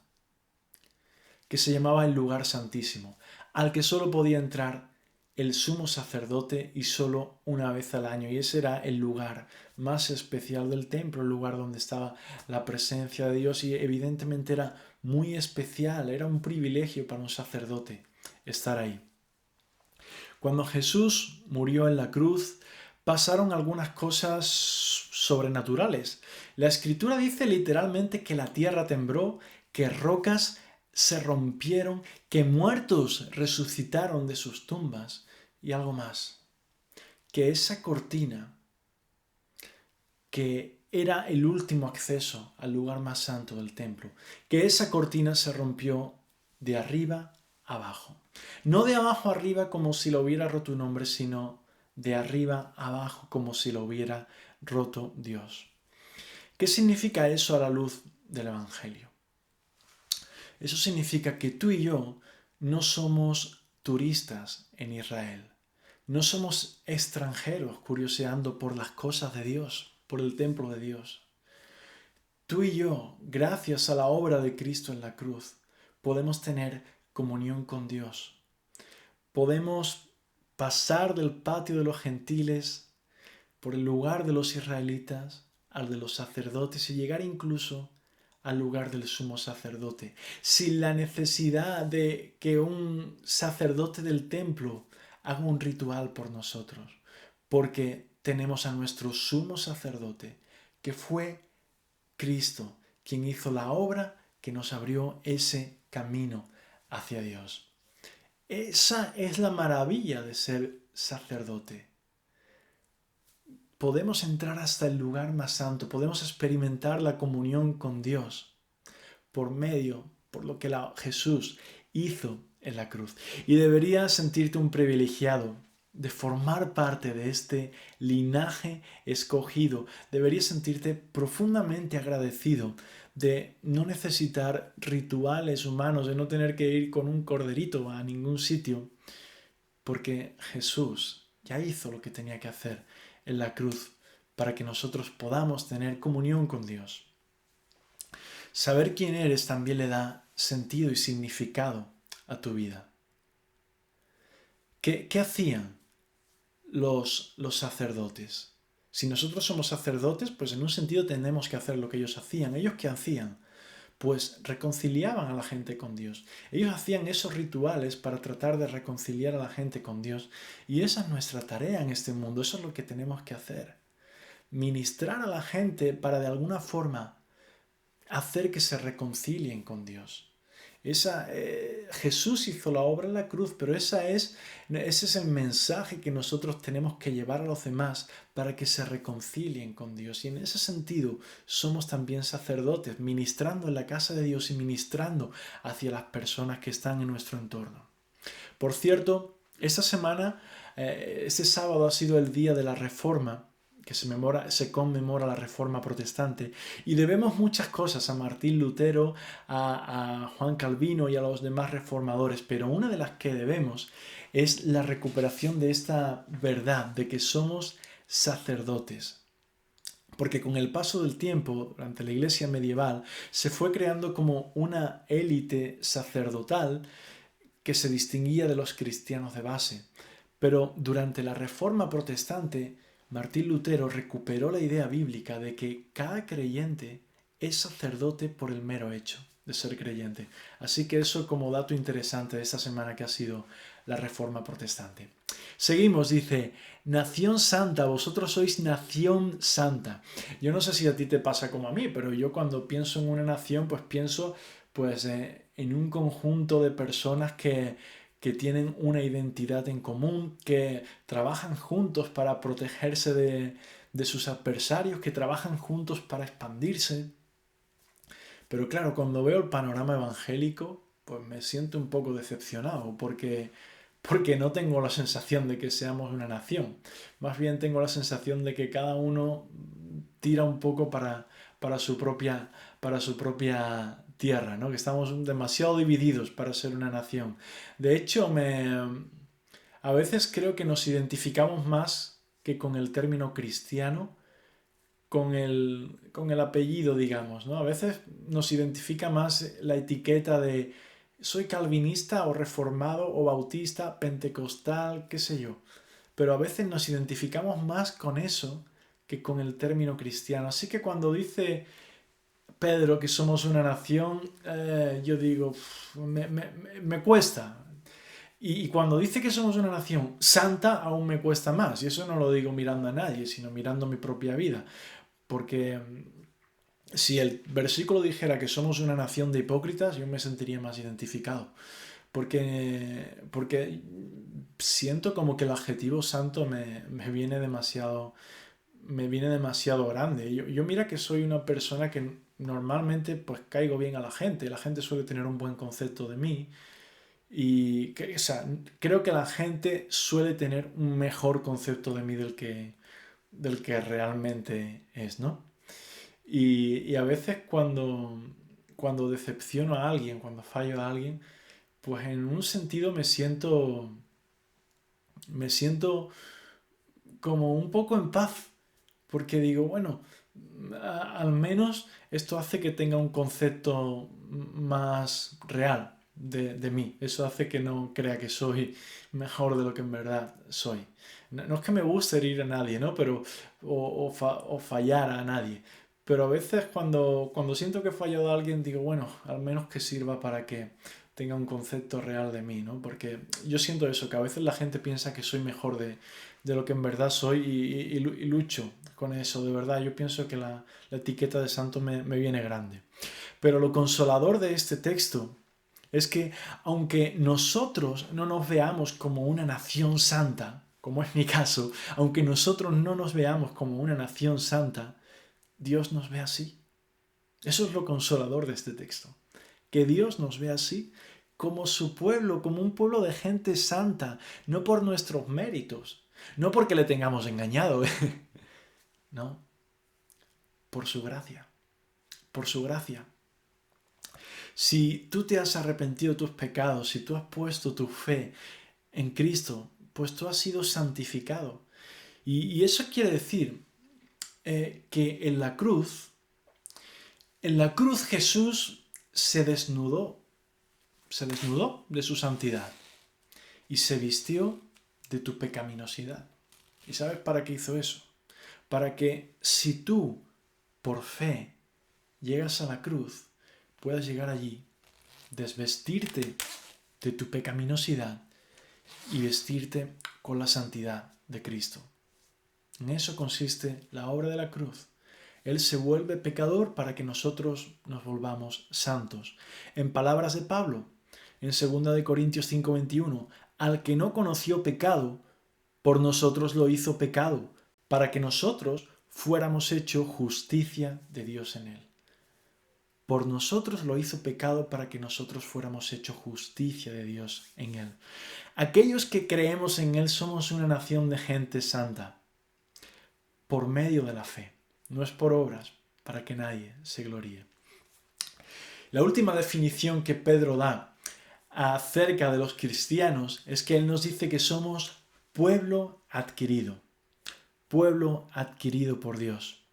que se llamaba el lugar santísimo, al que solo podía entrar el sumo sacerdote y solo una vez al año. Y ese era el lugar más especial del templo, el lugar donde estaba la presencia de Dios, y evidentemente era muy especial, era un privilegio para un sacerdote estar ahí. Cuando Jesús murió en la cruz, pasaron algunas cosas sobrenaturales. La Escritura dice literalmente que la tierra tembló, que rocas se rompieron, que muertos resucitaron de sus tumbas, y algo más, que esa cortina, que era el último acceso al lugar más santo del templo, que esa cortina se rompió de arriba abajo. No de abajo arriba como si lo hubiera roto un hombre, sino de arriba abajo como si lo hubiera roto Dios. ¿Qué significa eso a la luz del Evangelio? Eso significa que tú y yo no somos turistas en Israel. No somos extranjeros curioseando por las cosas de Dios, por el templo de Dios. Tú y yo, gracias a la obra de Cristo en la cruz, podemos tener comunión con Dios. Podemos pasar del patio de los gentiles por el lugar de los israelitas al de los sacerdotes y llegar incluso al lugar del sumo sacerdote, sin la necesidad de que un sacerdote del templo haga un ritual por nosotros, porque tenemos a nuestro sumo sacerdote, que fue Cristo, quien hizo la obra que nos abrió ese camino hacia Dios. Esa es la maravilla de ser sacerdote. Podemos entrar hasta el lugar más santo, podemos experimentar la comunión con Dios por lo que Jesús hizo en la cruz. Y deberías sentirte un privilegiado de formar parte de este linaje escogido. Deberías sentirte profundamente agradecido de no necesitar rituales humanos, de no tener que ir con un corderito a ningún sitio, porque Jesús ya hizo lo que tenía que hacer en la cruz para que nosotros podamos tener comunión con Dios. Saber quién eres también le da sentido y significado a tu vida. ¿Qué hacían los sacerdotes? Si nosotros somos sacerdotes, pues en un sentido tenemos que hacer lo que ellos hacían. ¿Ellos qué hacían? Pues reconciliaban a la gente con Dios. Ellos hacían esos rituales para tratar de reconciliar a la gente con Dios. Y esa es nuestra tarea en este mundo. Eso es lo que tenemos que hacer. Ministrar a la gente para de alguna forma hacer que se reconcilien con Dios. Jesús hizo la obra en la cruz, pero ese es el mensaje que nosotros tenemos que llevar a los demás para que se reconcilien con Dios. Y en ese sentido somos también sacerdotes, ministrando en la casa de Dios y ministrando hacia las personas que están en nuestro entorno. Por cierto, esta semana, este sábado ha sido el día de la Reforma se conmemora la Reforma Protestante, y debemos muchas cosas a Martín Lutero, a Juan Calvino y a los demás reformadores, pero una de las que debemos es la recuperación de esta verdad de que somos sacerdotes. Porque con el paso del tiempo, durante la Iglesia medieval, se fue creando como una élite sacerdotal que se distinguía de los cristianos de base. Pero durante la Reforma Protestante, Martín Lutero recuperó la idea bíblica de que cada creyente es sacerdote por el mero hecho de ser creyente. Así que eso como dato interesante de esta semana que ha sido la Reforma Protestante. Seguimos, dice, nación santa, vosotros sois nación santa. Yo no sé si a ti te pasa como a mí, pero yo cuando pienso en una nación, pues pienso en un conjunto de personas que tienen una identidad en común, que trabajan juntos para protegerse de sus adversarios, que trabajan juntos para expandirse. Pero claro, cuando veo el panorama evangélico, pues me siento un poco decepcionado, porque no tengo la sensación de que seamos una nación. Más bien tengo la sensación de que cada uno tira un poco para su propia tierra, ¿no? Que estamos demasiado divididos para ser una nación. De hecho, a veces creo que nos identificamos más que con el término cristiano, con el apellido, digamos, ¿no? A veces nos identifica más la etiqueta de soy calvinista o reformado o bautista, pentecostal, qué sé yo. Pero a veces nos identificamos más con eso que con el término cristiano. Así que cuando dice Pedro que somos una nación, yo digo, me cuesta. Y cuando dice que somos una nación santa, aún me cuesta más. Y eso no lo digo mirando a nadie, sino mirando mi propia vida. Porque si el versículo dijera que somos una nación de hipócritas, yo me sentiría más identificado. Porque siento como que el adjetivo santo me viene demasiado grande. Yo mira que soy una persona que normalmente pues caigo bien a la gente suele tener un buen concepto de mí y creo que la gente suele tener un mejor concepto de mí del que realmente es, ¿no? Y a veces cuando decepciono a alguien, cuando fallo a alguien, pues en un sentido me siento como un poco en paz, porque digo, bueno, al menos esto hace que tenga un concepto más real de mí. Eso hace que no crea que soy mejor de lo que en verdad soy. No es que me guste herir a nadie, ¿no? Pero, o fallar a nadie. Pero a veces cuando siento que he fallado a alguien, digo, bueno, al menos que sirva para que tenga un concepto real de mí, ¿no? Porque yo siento eso, que a veces la gente piensa que soy mejor de lo que en verdad soy y lucho con eso, de verdad. Yo pienso que la etiqueta de santo me viene grande. Pero lo consolador de este texto es que aunque nosotros no nos veamos como una nación santa, como es mi caso, aunque nosotros no nos veamos como una nación santa, Dios nos ve así. Eso es lo consolador de este texto. Que Dios nos ve así, como su pueblo, como un pueblo de gente santa, no por nuestros méritos, no porque le tengamos engañado, no, por su gracia, por su gracia. Si tú te has arrepentido de tus pecados, si tú has puesto tu fe en Cristo, pues tú has sido santificado. Y eso quiere decir que en la cruz Jesús se desnudó de su santidad y se vistió de tu pecaminosidad. ¿Y sabes para qué hizo eso? Para que si tú, por fe, llegas a la cruz, puedas llegar allí, desvestirte de tu pecaminosidad y vestirte con la santidad de Cristo. En eso consiste la obra de la cruz. Él se vuelve pecador para que nosotros nos volvamos santos. En palabras de Pablo, en 2 de Corintios 5:21, al que no conoció pecado, por nosotros lo hizo pecado, para que nosotros fuéramos hecho justicia de Dios en él. Por nosotros lo hizo pecado para que nosotros fuéramos hecho justicia de Dios en él. Aquellos que creemos en él somos una nación de gente santa. por medio de la fe. No es por obras, para que nadie se gloríe. La última definición que Pedro da acerca de los cristianos es que él nos dice que somos pueblo adquirido por Dios.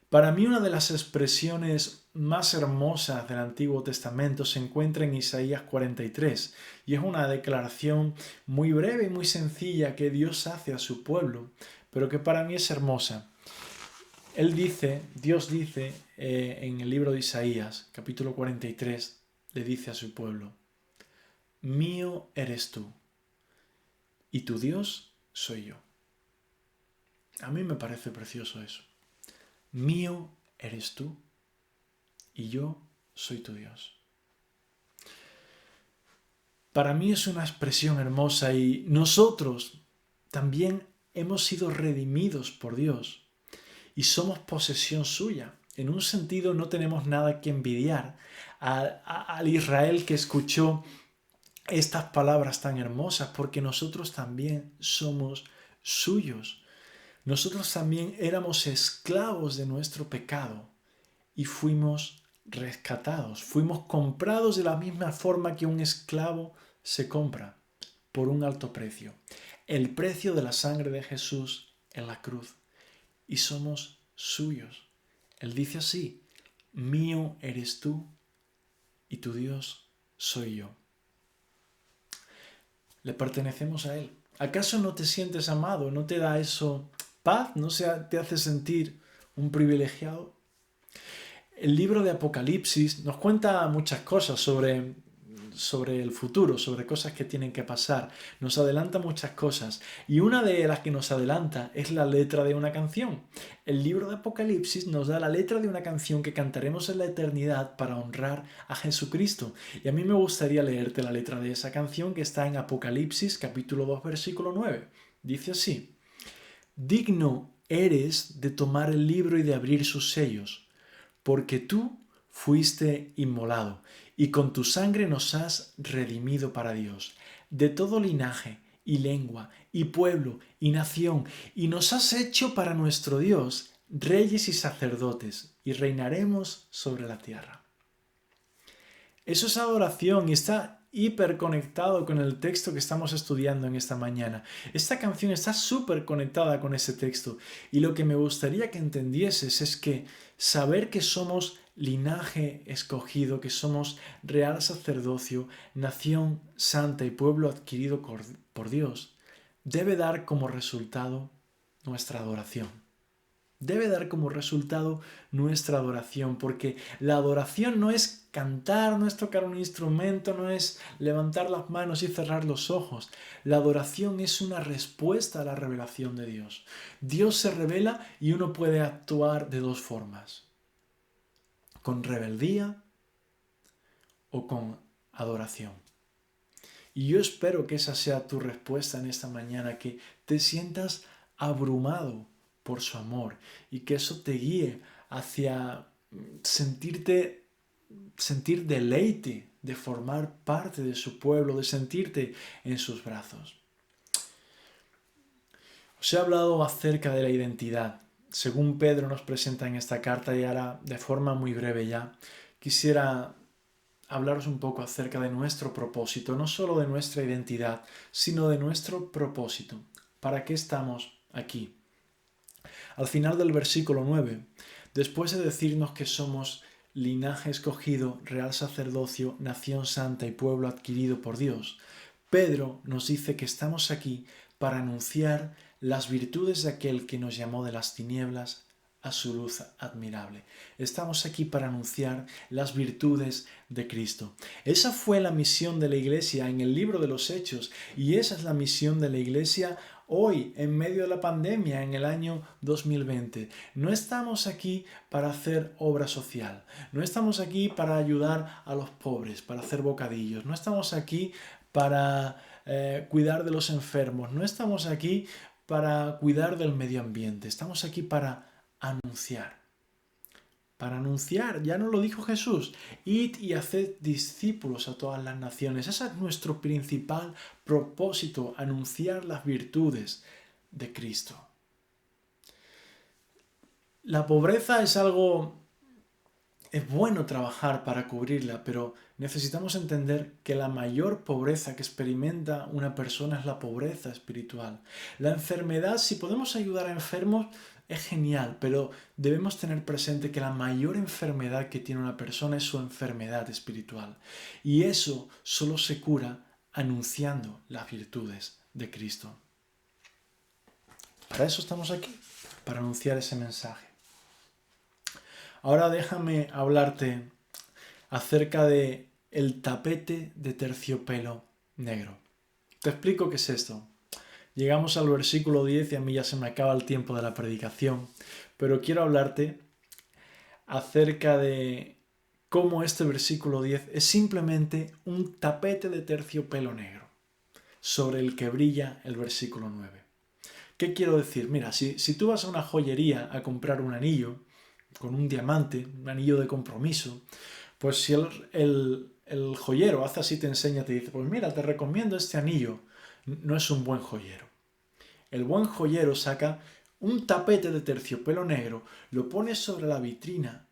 Para mí una de las expresiones más hermosas del Antiguo Testamento se encuentra en Isaías 43 y es una declaración muy breve y muy sencilla que Dios hace a su pueblo, pero que para mí es hermosa. Dios dice en el libro de Isaías, capítulo 43, le dice a su pueblo: mío eres tú y tu Dios soy yo. A mí me parece precioso eso. Mío eres tú y yo soy tu Dios. Para mí es una expresión hermosa y nosotros también hemos sido redimidos por Dios y somos posesión suya. En un sentido no tenemos nada que envidiar al Israel que escuchó estas palabras tan hermosas, porque nosotros también somos suyos. Nosotros también éramos esclavos de nuestro pecado y fuimos rescatados, fuimos comprados de la misma forma que un esclavo se compra, por un alto precio. El precio de la sangre de Jesús en la cruz. Y somos suyos. Él dice así: mío eres tú y tu Dios soy yo. Le pertenecemos a Él. ¿Acaso no te sientes amado? ¿No te da eso paz? ¿No te hace sentir un privilegiado? El libro de Apocalipsis nos cuenta muchas cosas sobre el futuro, sobre cosas que tienen que pasar. Nos adelanta muchas cosas. Y una de las que nos adelanta es la letra de una canción. El libro de Apocalipsis nos da la letra de una canción que cantaremos en la eternidad para honrar a Jesucristo. Y a mí me gustaría leerte la letra de esa canción que está en Apocalipsis capítulo 2 versículo 9. Dice así: digno eres de tomar el libro y de abrir sus sellos, porque tú fuiste inmolado, y con tu sangre nos has redimido para Dios, de todo linaje y lengua y pueblo y nación, y nos has hecho para nuestro Dios reyes y sacerdotes, y reinaremos sobre la tierra. Eso es adoración y está hiperconectado con el texto que estamos estudiando en esta mañana. Esta canción está súper conectada con ese texto, y lo que me gustaría que entendieses es que saber que somos linaje escogido, que somos real sacerdocio, nación santa y pueblo adquirido por Dios, debe dar como resultado nuestra adoración. Debe dar como resultado nuestra adoración, porque la adoración no es cantar, no es tocar un instrumento, no es levantar las manos y cerrar los ojos. La adoración es una respuesta a la revelación de Dios. Dios se revela y uno puede actuar de dos formas: con rebeldía o con adoración. Y yo espero que esa sea tu respuesta en esta mañana, que te sientas abrumado por su amor y que eso te guíe hacia sentir deleite de formar parte de su pueblo, de sentirte en sus brazos. Os he hablado acerca de la identidad, según Pedro nos presenta en esta carta, y ahora de forma muy breve ya quisiera hablaros un poco acerca de nuestro propósito, no solo de nuestra identidad, sino de nuestro propósito. ¿Para qué estamos aquí? Al final del versículo 9, después de decirnos que somos linaje escogido, real sacerdocio, nación santa y pueblo adquirido por Dios, Pedro nos dice que estamos aquí para anunciar las virtudes de aquel que nos llamó de las tinieblas a su luz admirable. Estamos aquí para anunciar las virtudes de Cristo. Esa fue la misión de la Iglesia en el libro de los Hechos, y esa es la misión de la Iglesia hoy, en medio de la pandemia, en el año 2020. No estamos aquí para hacer obra social, no estamos aquí para ayudar a los pobres, para hacer bocadillos, no estamos aquí para cuidar de los enfermos, no estamos aquí para cuidar del medio ambiente, estamos aquí para anunciar. Para anunciar, ya nos lo dijo Jesús: id y haced discípulos a todas las naciones. Ese es nuestro principal propósito, anunciar las virtudes de Cristo. La pobreza es bueno trabajar para cubrirla, pero necesitamos entender que la mayor pobreza que experimenta una persona es la pobreza espiritual. La enfermedad, si podemos ayudar a enfermos, es genial, pero debemos tener presente que la mayor enfermedad que tiene una persona es su enfermedad espiritual. Y eso solo se cura anunciando las virtudes de Cristo. Para eso estamos aquí, para anunciar ese mensaje. Ahora déjame hablarte acerca de el tapete de terciopelo negro. Te explico qué es esto. Llegamos al versículo 10 y a mí ya se me acaba el tiempo de la predicación, pero quiero hablarte acerca de cómo este versículo 10 es simplemente un tapete de terciopelo negro sobre el que brilla el versículo 9. ¿Qué quiero decir? Mira, si tú vas a una joyería a comprar un anillo con un diamante, un anillo de compromiso, pues si el joyero hace así, te enseña, te dice, pues mira, te recomiendo este anillo, no es un buen joyero. El buen joyero saca un tapete de terciopelo negro, lo pone sobre la vitrina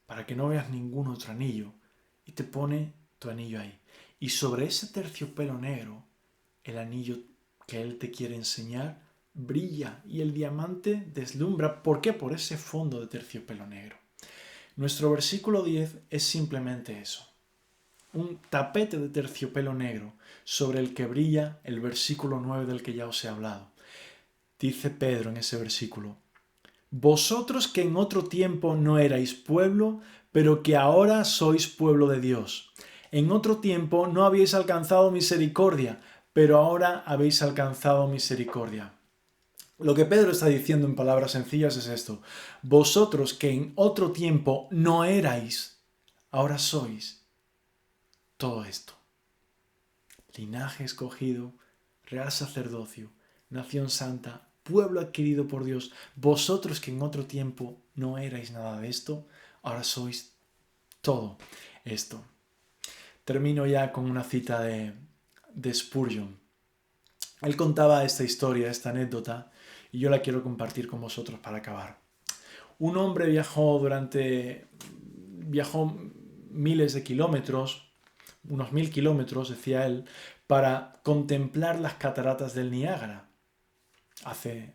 para que no veas ningún otro anillo y te pone tu anillo ahí. Y sobre ese terciopelo negro, el anillo que él te quiere enseñar brilla y el diamante deslumbra. ¿Por qué? Por ese fondo de terciopelo negro. Nuestro versículo 10 es simplemente eso. Un tapete de terciopelo negro sobre el que brilla el versículo 9 del que ya os he hablado. Dice Pedro en ese versículo: vosotros que en otro tiempo no erais pueblo, pero que ahora sois pueblo de Dios. En otro tiempo no habíais alcanzado misericordia, pero ahora habéis alcanzado misericordia. Lo que Pedro está diciendo en palabras sencillas es esto: vosotros que en otro tiempo no erais, ahora sois todo esto. Linaje escogido, real sacerdocio, nación santa, pueblo adquirido por Dios. Vosotros que en otro tiempo no erais nada de esto, ahora sois todo esto. Termino ya con una cita de Spurgeon. Él contaba esta historia, esta anécdota, y yo la quiero compartir con vosotros para acabar. Un hombre viajó miles de kilómetros, unos 1000 kilómetros, decía él, para contemplar las cataratas del Niágara hace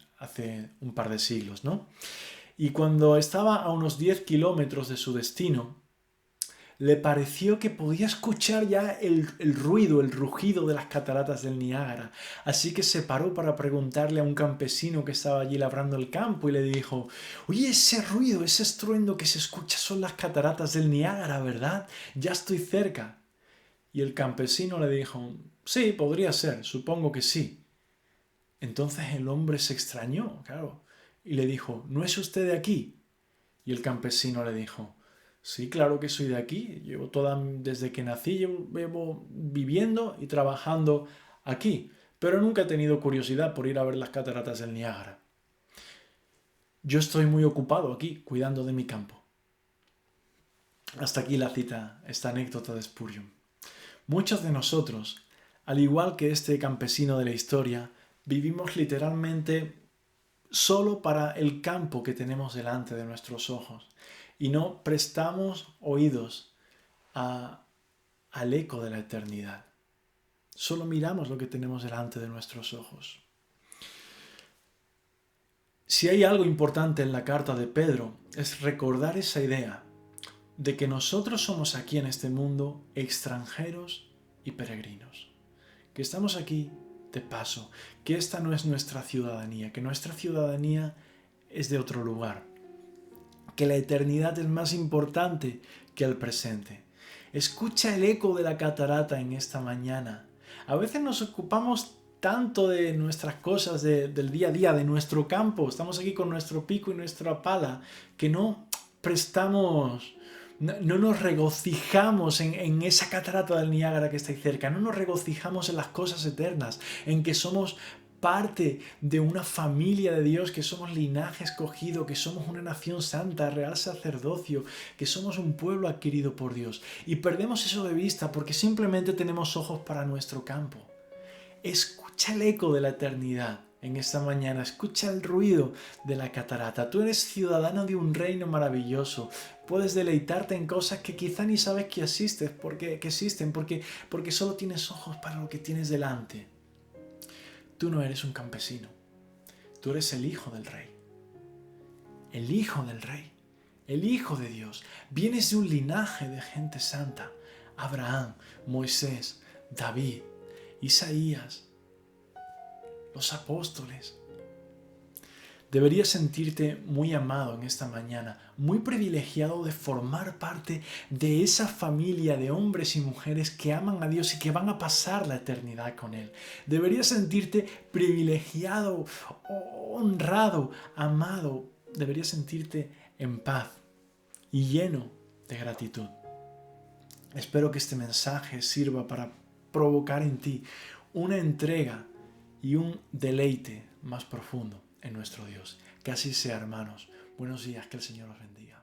un par de siglos, ¿no? Y cuando estaba a unos 10 kilómetros de su destino, le pareció que podía escuchar ya el ruido, el rugido de las cataratas del Niágara. Así que se paró para preguntarle a un campesino que estaba allí labrando el campo y le dijo: oye, ese ruido, ese estruendo que se escucha son las cataratas del Niágara, ¿verdad? Ya estoy cerca. Y el campesino le dijo: sí, podría ser, supongo que sí. Entonces el hombre se extrañó, claro, y le dijo: ¿no es usted de aquí? Y el campesino le dijo: sí, claro que soy de aquí. Desde que nací llevo viviendo y trabajando aquí, pero nunca he tenido curiosidad por ir a ver las cataratas del Niágara. Yo estoy muy ocupado aquí, cuidando de mi campo. Hasta aquí la cita, esta anécdota de Spurgeon. Muchos de nosotros, al igual que este campesino de la historia, vivimos literalmente solo para el campo que tenemos delante de nuestros ojos. Y no prestamos oídos al eco de la eternidad. Solo miramos lo que tenemos delante de nuestros ojos. Si hay algo importante en la carta de Pedro, es recordar esa idea de que nosotros somos aquí en este mundo extranjeros y peregrinos. Que estamos aquí de paso, que esta no es nuestra ciudadanía, que nuestra ciudadanía es de otro lugar. Que la eternidad es más importante que el presente. Escucha el eco de la catarata en esta mañana. A veces nos ocupamos tanto de nuestras cosas del día a día, de nuestro campo. Estamos aquí con nuestro pico y nuestra pala, que no nos regocijamos en esa catarata del Niágara que está ahí cerca. No nos regocijamos en las cosas eternas, en que somos parte de una familia de Dios, que somos linaje escogido, que somos una nación santa, real sacerdocio, que somos un pueblo adquirido por Dios. Y perdemos eso de vista porque simplemente tenemos ojos para nuestro campo. Escucha el eco de la eternidad en esta mañana. Escucha el ruido de la catarata. Tú eres ciudadano de un reino maravilloso. Puedes deleitarte en cosas que quizá ni sabes que existen porque solo tienes ojos para lo que tienes delante. Tú no eres un campesino. Tú eres el hijo del rey. El hijo del rey. El hijo de Dios. Vienes de un linaje de gente santa. Abraham, Moisés, David, Isaías, los apóstoles. Deberías sentirte muy amado en esta mañana, muy privilegiado de formar parte de esa familia de hombres y mujeres que aman a Dios y que van a pasar la eternidad con Él. Deberías sentirte privilegiado, honrado, amado. Deberías sentirte en paz y lleno de gratitud. Espero que este mensaje sirva para provocar en ti una entrega y un deleite más profundo en nuestro Dios. Que así sea, hermanos. Buenos días, que el Señor los bendiga.